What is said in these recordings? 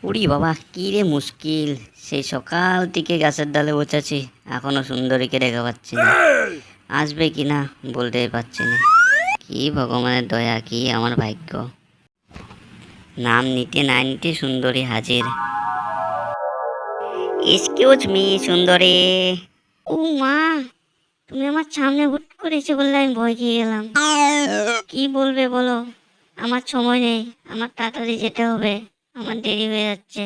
উড়ি বাবা, কি রে মুশকিল! সেই সকাল থেকে গাছের ডালে বসেছি, এখনো সুন্দরীকে দেখা পাচ্ছি না। আসবে কি না বলতেই পারছি না। কি ভগবানের দয়া, কি আমার ভাগ্য! নাম নিতে না নিতে সুন্দরী হাজির। এক্সকিউজ মি সুন্দরী। ও মা, তুমি আমার সামনে হুট করে এসে বললে, আমি ভয় খেয়ে গেলাম। কি বলবে বলো? আমার সময় নেই, আমার তাড়াতাড়ি যেতে হবে, আমার দেরি হয়ে যাচ্ছে।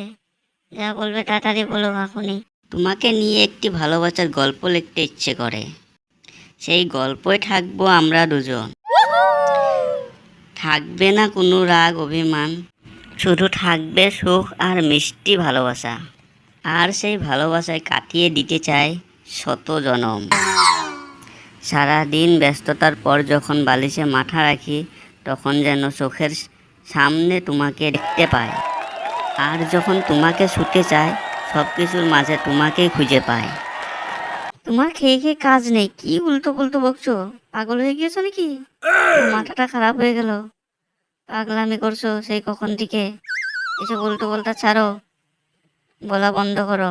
যা বলবে তাড়াতাড়ি বলো এখনই। তোমাকে নিয়ে একটি ভালোবাসার গল্প লিখতে ইচ্ছে করে। সেই গল্পই থাকবো আমরা দুজন। থাকবে না কোনো রাগ অভিমান, শুধু থাকবে সুখ আর মিষ্টি ভালোবাসা। আর সেই ভালোবাসায় কাটিয়ে দিতে চাই শত জনম। সারাদিন ব্যস্ততার পর যখন বালিশে মাথা রাখি, তখন যেন চোখের সামনে তোমাকে দেখতে পাই। আর যখন তোমাকে ছুটে চাই, সব কিছুর মাঝে তোমাকেই খুঁজে পাই। তোমার খেয়ে খেয়ে কাজ নেই, কি উল্টো পুল্টো বকছো? পাগল হয়ে গিয়েছো নাকি? মাথাটা খারাপ হয়ে গেল? পাগলামি করছো সেই কখন থেকে? এসব উল্টো পাল্টা ছাড়ো, বলা বন্ধ করো।